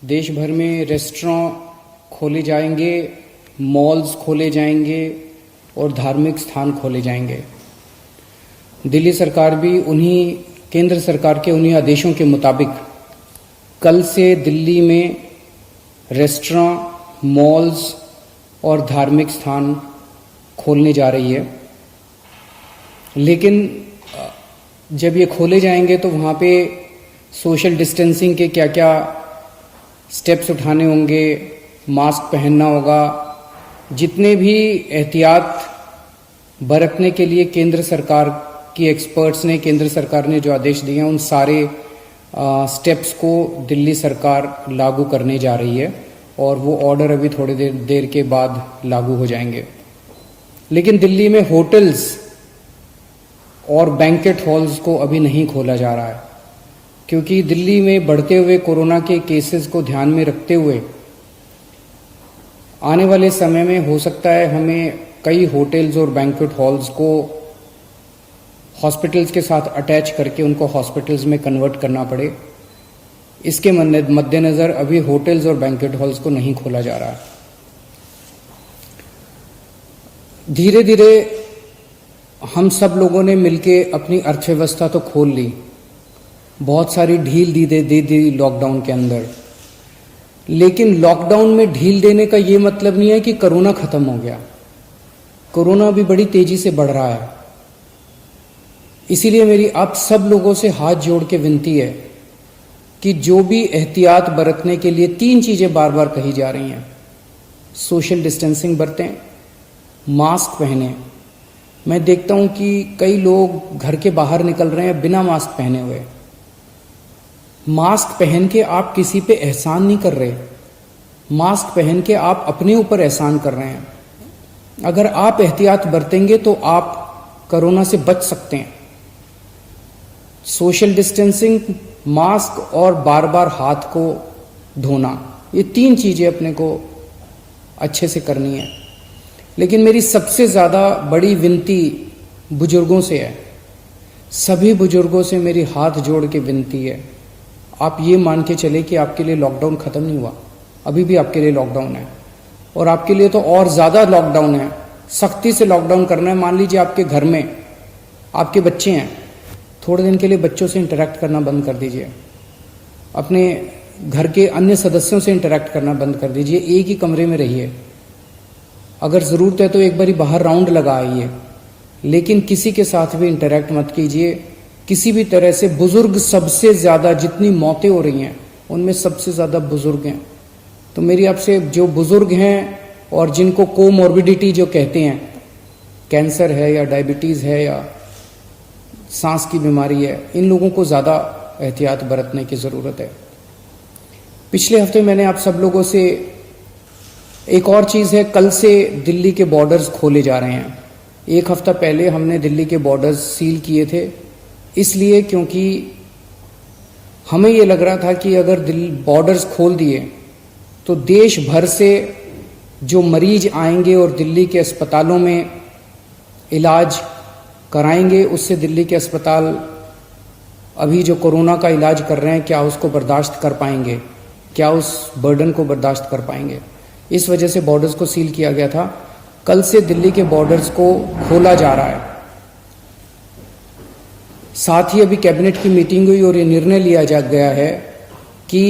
देश भर में रेस्टोरेंट खोले जाएंगे, मॉल्स खोले जाएंगे और धार्मिक स्थान खोले जाएंगे। दिल्ली सरकार भी केंद्र सरकार के उन्हीं आदेशों के मुताबिक कल से दिल्ली में रेस्टोरेंट, मॉल्स और धार्मिक स्थान खोलने जा रही है। लेकिन जब ये खोले जाएंगे तो वहाँ पे सोशल डिस्टेंसिंग के क्या क्या स्टेप्स उठाने होंगे, मास्क पहनना होगा, जितने भी एहतियात बरतने के लिए केंद्र सरकार की एक्सपर्ट्स ने, केंद्र सरकार ने जो आदेश दिए हैं, उन सारे स्टेप्स को दिल्ली सरकार लागू करने जा रही है और वो ऑर्डर अभी थोड़ी देर के बाद लागू हो जाएंगे। लेकिन दिल्ली में होटल्स और बैंकेट हॉल्स को अभी नहीं खोला जा रहा है, क्योंकि दिल्ली में बढ़ते हुए कोरोना के केसेस को ध्यान में रखते हुए आने वाले समय में हो सकता है हमें कई होटल्स और बैंकेट हॉल्स को हॉस्पिटल्स के साथ अटैच करके उनको हॉस्पिटल्स में कन्वर्ट करना पड़े। इसके मद्देनजर अभी होटल्स और बैंकेट हॉल्स को नहीं खोला जा रहा है। धीरे धीरे हम सब लोगों ने मिलके अपनी अर्थव्यवस्था तो खोल ली, बहुत सारी ढील दे दी लॉकडाउन के अंदर। लेकिन लॉकडाउन में ढील देने का ये मतलब नहीं है कि कोरोना खत्म हो गया। कोरोना भी बड़ी तेजी से बढ़ रहा है। इसीलिए मेरी आप सब लोगों से हाथ जोड़ के विनती है कि जो भी एहतियात बरतने के लिए 3 चीजें बार बार कही जा रही हैं, सोशल डिस्टेंसिंग बरतें, मास्क पहने। मैं देखता हूं कि कई लोग घर के बाहर निकल रहे हैं बिना मास्क पहने हुए। मास्क पहन के आप किसी पे एहसान नहीं कर रहे, मास्क पहन के आप अपने ऊपर एहसान कर रहे हैं। अगर आप एहतियात बरतेंगे तो आप कोरोना से बच सकते हैं। सोशल डिस्टेंसिंग, मास्क और बार बार हाथ को धोना, ये 3 चीजें अपने को अच्छे से करनी है। लेकिन मेरी सबसे ज्यादा बड़ी विनती बुजुर्गों से है। सभी बुजुर्गों से मेरी हाथ जोड़ के विनती है, आप ये मान के चले कि आपके लिए लॉकडाउन खत्म नहीं हुआ, अभी भी आपके लिए लॉकडाउन है और आपके लिए तो और ज्यादा लॉकडाउन है। सख्ती से लॉकडाउन करना है। मान लीजिए आपके घर में आपके बच्चे हैं, थोड़े दिन के लिए बच्चों से इंटरेक्ट करना बंद कर दीजिए, अपने घर के अन्य सदस्यों से इंटरेक्ट करना बंद कर दीजिए, एक ही कमरे में रहिए। अगर जरूरत है तो एक बारी बाहर राउंड लगा आइए, लेकिन किसी के साथ भी इंटरेक्ट मत कीजिए किसी भी तरह से। बुजुर्ग सबसे ज्यादा, जितनी मौतें हो रही हैं उनमें सबसे ज्यादा बुजुर्ग हैं। तो मेरी आपसे, जो बुजुर्ग हैं और जिनको कोमॉर्बिडिटी जो कहते हैं, कैंसर है या डायबिटीज है या सांस की बीमारी है, इन लोगों को ज्यादा एहतियात बरतने की जरूरत है। पिछले हफ्ते मैंने आप सब लोगों से एक और चीज है, कल से दिल्ली के बॉर्डर्स खोले जा रहे हैं। 1 हफ्ता पहले हमने दिल्ली के बॉर्डर्स सील किए थे, इसलिए क्योंकि हमें ये लग रहा था कि अगर बॉर्डर्स खोल दिए तो देश भर से जो मरीज आएंगे और दिल्ली के अस्पतालों में इलाज कराएंगे, उससे दिल्ली के अस्पताल अभी जो कोरोना का इलाज कर रहे हैं, क्या उसको बर्दाश्त कर पाएंगे, क्या उस बर्डन को बर्दाश्त कर पाएंगे। इस वजह से बॉर्डर्स को सील किया गया था। कल से दिल्ली के बॉर्डर्स को खोला जा रहा है। साथ ही अभी कैबिनेट की मीटिंग हुई और ये निर्णय लिया गया है कि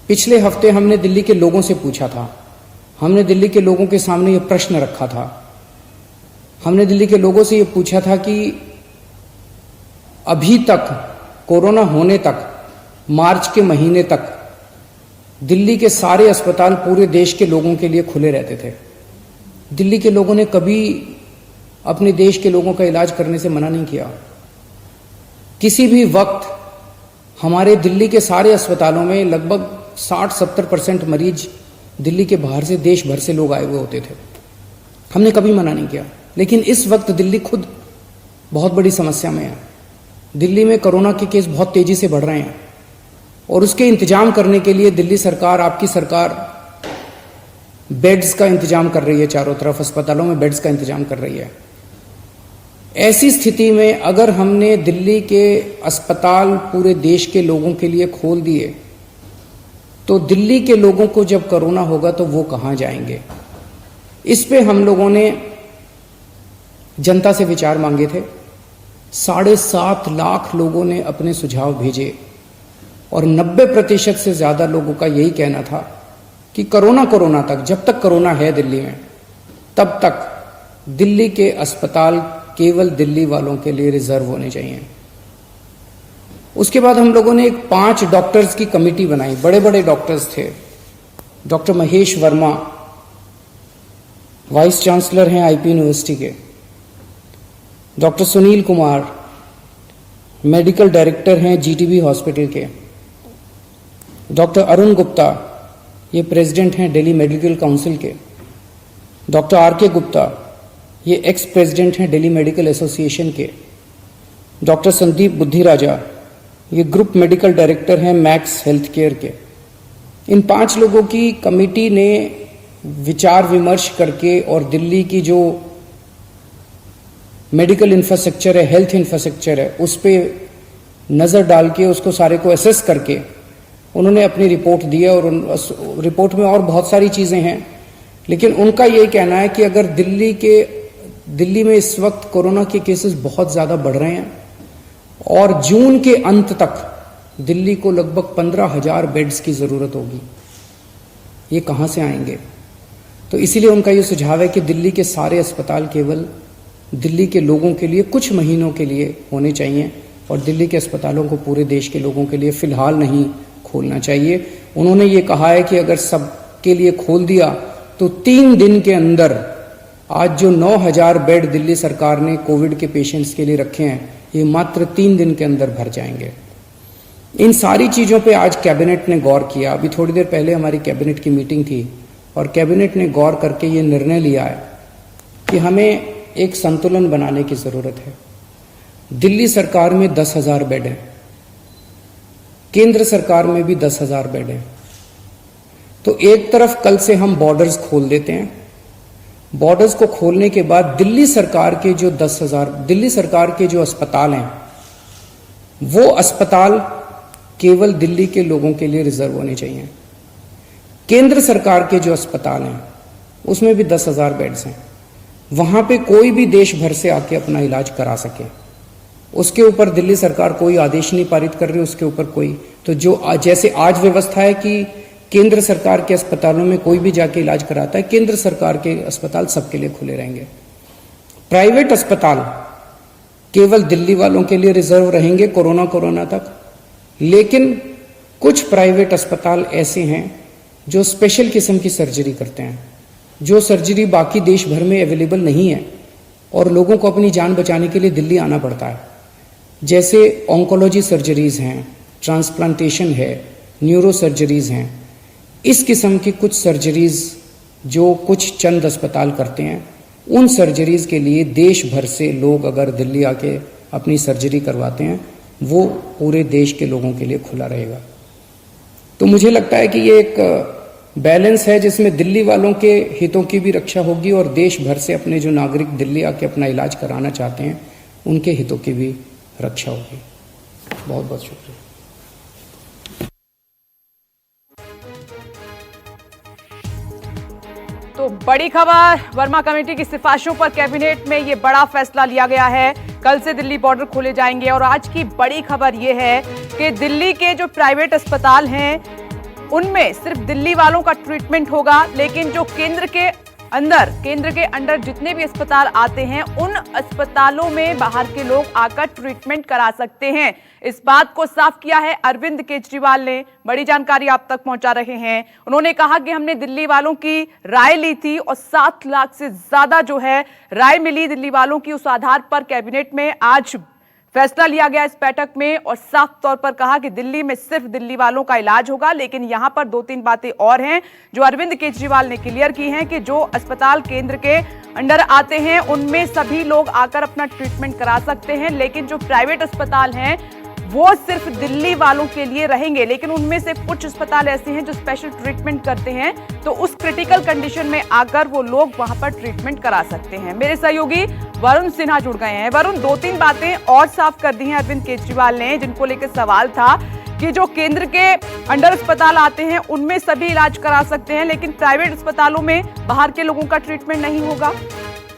पिछले हफ्ते हमने दिल्ली के लोगों से पूछा था, हमने दिल्ली के लोगों के सामने ये प्रश्न रखा था, हमने दिल्ली के लोगों से ये पूछा था कि अभी तक, कोरोना होने तक, मार्च के महीने तक दिल्ली के सारे अस्पताल पूरे देश के लोगों के लिए खुले रहते थे। दिल्ली के लोगों ने कभी अपने देश के लोगों का इलाज करने से मना नहीं किया। किसी भी वक्त हमारे दिल्ली के सारे अस्पतालों में लगभग 60-70% मरीज दिल्ली के बाहर से, देश भर से लोग आए हुए होते थे। हमने कभी मना नहीं किया। लेकिन इस वक्त दिल्ली खुद बहुत बड़ी समस्या में है। दिल्ली में कोरोना के केस बहुत तेजी से बढ़ रहे हैं और उसके इंतजाम करने के लिए दिल्ली सरकार, आपकी सरकार, बेड्स का इंतजाम कर रही है। चारों तरफ अस्पतालों में बेड्स का इंतजाम कर रही है। ऐसी स्थिति में अगर हमने दिल्ली के अस्पताल पूरे देश के लोगों के लिए खोल दिए तो दिल्ली के लोगों को जब कोरोना होगा तो वो कहां जाएंगे। इस पे हम लोगों ने जनता से विचार मांगे थे। 7.5 लाख लोगों ने अपने सुझाव भेजे और 90% से ज्यादा लोगों का यही कहना था कि कोरोना तक, जब तक कोरोना है दिल्ली में, तब तक दिल्ली के अस्पताल केवल दिल्ली वालों के लिए रिजर्व होने चाहिए। उसके बाद हम लोगों ने एक 5 डॉक्टर्स की कमेटी बनाई। बड़े बड़े डॉक्टर्स थे। Doctor Mahesh Verma vice chancellor हैं आईपी यूनिवर्सिटी के, doctor Sunil Kumar medical director हैं जीटीबी हॉस्पिटल के, डॉक्टर अरुण गुप्ता ये प्रेसिडेंट हैं दिल्ली मेडिकल काउंसिल के, डॉक्टर आर.के. गुप्ता ये एक्स प्रेसिडेंट हैं दिल्ली मेडिकल एसोसिएशन के, डॉक्टर संदीप बुद्धिराजा ये ग्रुप मेडिकल डायरेक्टर हैं मैक्स हेल्थ केयर के। इन 5 लोगों की कमेटी ने विचार विमर्श करके और दिल्ली की जो मेडिकल इंफ्रास्ट्रक्चर है, हेल्थ इंफ्रास्ट्रक्चर है, उस पर नजर डाल के उसको सारे को एसेस करके उन्होंने अपनी रिपोर्ट दी है। और उस रिपोर्ट में और बहुत सारी चीजें हैं, लेकिन उनका यही कहना है कि अगर दिल्ली में इस वक्त कोरोना के केसेस बहुत ज्यादा बढ़ रहे हैं और जून के अंत तक दिल्ली को लगभग 15,000 बेड्स की जरूरत होगी। ये कहां से आएंगे? तो इसीलिए उनका ये सुझाव है कि दिल्ली के सारे अस्पताल केवल दिल्ली के लोगों के लिए कुछ महीनों के लिए होने चाहिए और दिल्ली के अस्पतालों को पूरे देश के लोगों के लिए फिलहाल नहीं खोलना चाहिए। उन्होंने ये कहा है कि अगर सबके लिए खोल दिया तो 3 दिन के अंदर आज जो 9,000 बेड दिल्ली सरकार ने कोविड के पेशेंट्स के लिए रखे हैं, ये मात्र 3 दिन के अंदर भर जाएंगे। इन सारी चीजों पे आज कैबिनेट ने गौर किया। अभी थोड़ी देर पहले हमारी कैबिनेट की मीटिंग थी और कैबिनेट ने गौर करके ये निर्णय लिया है कि हमें एक संतुलन बनाने की जरूरत है। दिल्ली सरकार में 10,000 बेड है, केंद्र सरकार में भी 10,000 बेड है। तो एक तरफ कल से हम बॉर्डर्स खोल देते हैं। बॉर्डर्स को खोलने के बाद दिल्ली सरकार के जो 10,000 दिल्ली सरकार के जो अस्पताल हैं, वो अस्पताल केवल दिल्ली के लोगों के लिए रिजर्व होने चाहिए। केंद्र सरकार के जो अस्पताल हैं उसमें भी 10,000 बेड्स हैं, वहां पे कोई भी देश भर से आके अपना इलाज करा सके। उसके ऊपर दिल्ली सरकार कोई आदेश नहीं पारित कर रही, उसके ऊपर कोई तो जो जैसे आज व्यवस्था है कि केंद्र सरकार के अस्पतालों में कोई भी जाके इलाज कराता है, केंद्र सरकार के अस्पताल सबके लिए खुले रहेंगे। प्राइवेट अस्पताल केवल दिल्ली वालों के लिए रिजर्व रहेंगे कोरोना तक। लेकिन कुछ प्राइवेट अस्पताल ऐसे हैं जो स्पेशल किस्म की सर्जरी करते हैं, जो सर्जरी बाकी देश भर में अवेलेबल नहीं है और लोगों को अपनी जान बचाने के लिए दिल्ली आना पड़ता है। जैसे ऑन्कोलॉजी सर्जरीज हैं, ट्रांसप्लांटेशन है, न्यूरो सर्जरीज हैं। इस किस्म की कुछ सर्जरीज जो कुछ चंद अस्पताल करते हैं, उन सर्जरीज के लिए देश भर से लोग अगर दिल्ली आके अपनी सर्जरी करवाते हैं, वो पूरे देश के लोगों के लिए खुला रहेगा। तो मुझे लगता है कि ये एक बैलेंस है जिसमें दिल्ली वालों के हितों की भी रक्षा होगी और देश भर से अपने जो नागरिक दिल्ली आके अपना इलाज कराना चाहते हैं उनके हितों की भी रक्षा होगी। बहुत बहुत शुक्रिया। तो बड़ी खबर, वर्मा कमेटी की सिफारिशों पर कैबिनेट में ये बड़ा फैसला लिया गया है। कल से दिल्ली बॉर्डर खोले जाएंगे और आज की बड़ी खबर ये है कि दिल्ली के जो प्राइवेट अस्पताल हैं उनमें सिर्फ दिल्ली वालों का ट्रीटमेंट होगा, लेकिन जो केंद्र के अंडर जितने भी अस्पताल आते हैं उन अस्पतालों में बाहर के लोग आकर ट्रीटमेंट करा सकते हैं। इस बात को साफ किया है अरविंद केजरीवाल ने। बड़ी जानकारी आप तक पहुंचा रहे हैं। उन्होंने कहा कि हमने दिल्ली वालों की राय ली थी और 7 लाख से ज्यादा जो है राय मिली दिल्ली वालों की। उस आधार पर कैबिनेट में आज फैसला लिया गया इस बैठक में और साफ तौर पर कहा कि दिल्ली में सिर्फ दिल्ली वालों का इलाज होगा। लेकिन यहां पर 2-3 बातें और हैं जो अरविंद केजरीवाल ने क्लियर की हैं कि जो अस्पताल केंद्र के अंडर आते हैं उनमें सभी लोग आकर अपना ट्रीटमेंट करा सकते हैं, लेकिन जो प्राइवेट अस्पताल हैं वो सिर्फ दिल्ली वालों के लिए रहेंगे। लेकिन उनमें से कुछ अस्पताल ऐसे हैं जो स्पेशल ट्रीटमेंट करते हैं, तो उस क्रिटिकल कंडीशन में आकर वो लोग वहां पर ट्रीटमेंट करा सकते हैं। मेरे सहयोगी वरुण सिन्हा जुड़ गए हैं। वरुण, 2-3 बातें और साफ कर दी हैं अरविंद केजरीवाल ने जिनको लेकर सवाल था कि जो केंद्र के अंडर अस्पताल आते हैं उनमें सभी इलाज करा सकते हैं, लेकिन प्राइवेट अस्पतालों में बाहर के लोगों का ट्रीटमेंट नहीं होगा?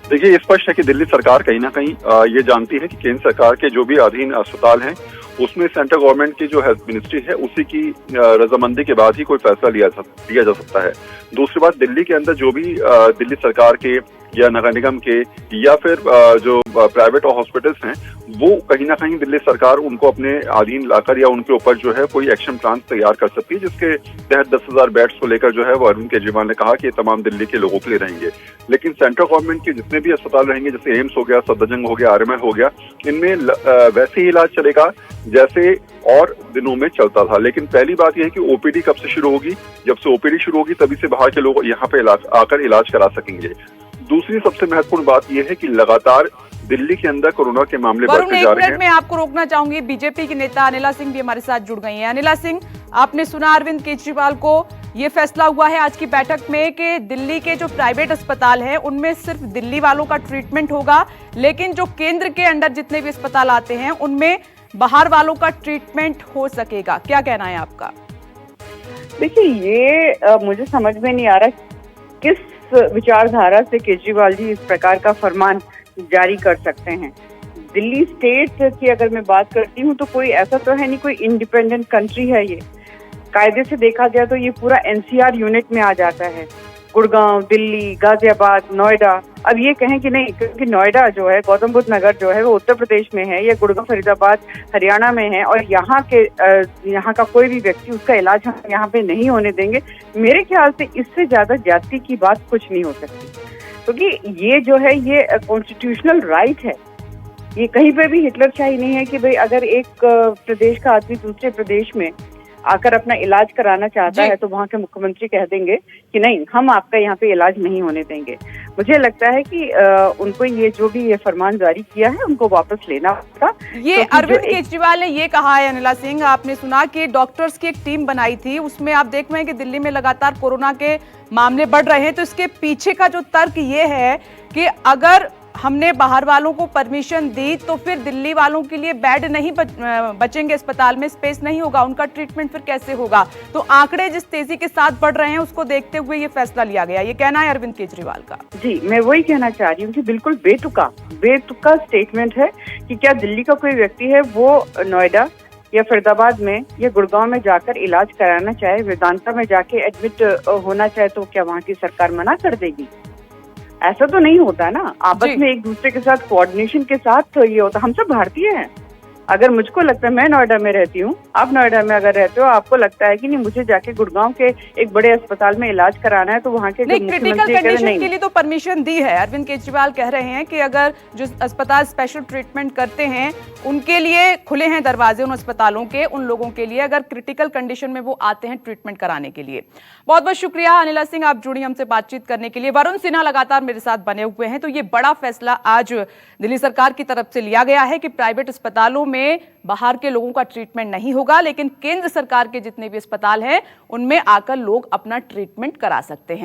देखिए, स्पष्ट है कि दिल्ली सरकार कहीं ना कहीं ये जानती है कि केंद्र सरकार के जो भी अधीन अस्पताल हैं उसमें सेंट्रल गवर्नमेंट की जो हेल्थ मिनिस्ट्री है उसी की रजामंदी के बाद ही कोई फैसला लिया जा सकता है। दूसरी बात, दिल्ली के अंदर जो भी दिल्ली सरकार के या नगर निगम के या फिर जो प्राइवेट हॉस्पिटल्स हैं वो कहीं ना कहीं दिल्ली सरकार उनको अपने अधीन लाकर या उनके ऊपर जो है कोई एक्शन प्लान तैयार कर सकती है, जिसके तहत 10,000 बेड्स को लेकर जो है वो अरविंद केजरीवाल ने कहा कि ये तमाम दिल्ली के लोगों के लिए रहेंगे। लेकिन सेंट्रल गवर्नमेंट के जितने भी अस्पताल रहेंगे, जैसे एम्स हो गया, सफदरजंग हो गया, आरएमएल हो गया, इनमें वैसे ही इलाज चलेगा जैसे और दिनों में चलता था। लेकिन पहली बात यह है कि ओपीडी कब से शुरू होगी? जब से ओपीडी शुरू होगी तभी से बाहर के लोग यहाँ पे आकर इलाज करा सकेंगे। दूसरी सबसे महत्वपूर्ण बात यह है कि लगातार दिल्ली के अंदर कोरोना के मामले बढ़ते जा रहे हैं। मैं आपको रोकना चाहूंगी, बीजेपी की नेता अनिला सिंह भी हमारे साथ जुड़ गई हैं। अनिला सिंह, आपने सुना अरविंद केजरीवाल को ये फैसला हुआ है आज की बैठक में कि दिल्ली के जो प्राइवेट अस्पताल हैं उनमें सिर्फ दिल्ली वालों का ट्रीटमेंट होगा, लेकिन जो केंद्र के अंडर जितने भी अस्पताल आते हैं उनमें बाहर वालों का ट्रीटमेंट हो सकेगा। क्या कहना है आपका? देखिए, ये मुझे समझ में नहीं आ रहा किस विचारधारा से केजरीवाल जी इस प्रकार का फरमान जारी कर सकते हैं। दिल्ली स्टेट की अगर मैं बात करती हूँ तो कोई ऐसा तो है नहीं, कोई इंडिपेंडेंट कंट्री है ये। कायदे से देखा जाए तो ये पूरा एनसीआर यूनिट में आ जाता है। गुड़गांव, दिल्ली, गाजियाबाद, नोएडा। अब ये कहें कि नहीं, क्योंकि नोएडा जो है, गौतम बुद्ध नगर जो है वो उत्तर प्रदेश में है, या गुड़गांव फरीदाबाद हरियाणा में है, और यहाँ का कोई भी व्यक्ति उसका इलाज हम यहाँ पे नहीं होने देंगे। मेरे ख्याल से इससे ज्यादा ज्यादती की बात कुछ नहीं हो सकती, क्योंकि ये जो है ये कॉन्स्टिट्यूशनल राइट है। ये कहीं पे भी हिटलरशाही नहीं है कि भाई अगर एक प्रदेश का आदमी दूसरे प्रदेश में आकर अपना इलाज कराना चाहता है तो वहाँ के मुख्यमंत्री कह देंगे कि नहीं, हम आपका यहाँ पे इलाज नहीं होने देंगे। मुझे लगता है कि उनको ये जो भी ये फरमान जारी किया है उनको वापस लेना होगा। ये अरविंद केजरीवाल ने ये कहा है। अनिला सिंह, आपने सुना कि डॉक्टर्स की एक टीम बनाई थी, उसमें आप देख रहे हैं कि दिल्ली में लगातार कोरोना के मामले बढ़ रहे हैं, तो इसके पीछे का जो तर्क ये है कि अगर हमने बाहर वालों को परमिशन दी तो फिर दिल्ली वालों के लिए बेड नहीं बचेंगे, अस्पताल में स्पेस नहीं होगा, उनका ट्रीटमेंट फिर कैसे होगा? तो आंकड़े जिस तेजी के साथ बढ़ रहे हैं उसको देखते हुए ये फैसला लिया गया। ये कहना है अरविंद केजरीवाल का। जी, मैं वही कहना चाह रही हूँ कि बिल्कुल बेतुका स्टेटमेंट है कि क्या दिल्ली का कोई व्यक्ति है वो नोएडा या फरीदाबाद में या गुड़गांव में जाकर इलाज कराना चाहे, वेदांता में जाके एडमिट होना चाहे, तो क्या वहाँ की सरकार मना कर देगी? ऐसा तो नहीं होता ना। आपस में एक दूसरे के साथ कोऑर्डिनेशन के साथ ये होता। हम सब भारतीय हैं। अगर मुझको लगता है, मैं नोएडा में रहती हूँ, आप नोएडा में अगर रहते हो, आपको लगता है कि नहीं मुझे जाके गुड़गांव के एक बड़े अस्पताल में इलाज कराना है, तो वहाँ के क्रिटिकल कंडीशन के लिए तो परमिशन दी है। अरविंद केजरीवाल कह रहे हैं कि अगर जो अस्पताल स्पेशल ट्रीटमेंट करते हैं उनके लिए खुले हैं दरवाजे, उन अस्पतालों के, उन लोगों के लिए अगर क्रिटिकल कंडीशन में वो आते हैं ट्रीटमेंट कराने के लिए। बहुत बहुत शुक्रिया अनिला सिंह, आप जुड़ी हमसे बातचीत करने के लिए। वरुण सिन्हा लगातार मेरे साथ बने हुए हैं। तो ये बड़ा फैसला आज दिल्ली सरकार की तरफ से लिया गया है कि प्राइवेट अस्पतालों में बाहर के लोगों का ट्रीटमेंट नहीं होगा, लेकिन केंद्र सरकार के जितने भी अस्पताल हैं उनमें आकर लोग अपना ट्रीटमेंट करा सकते हैं।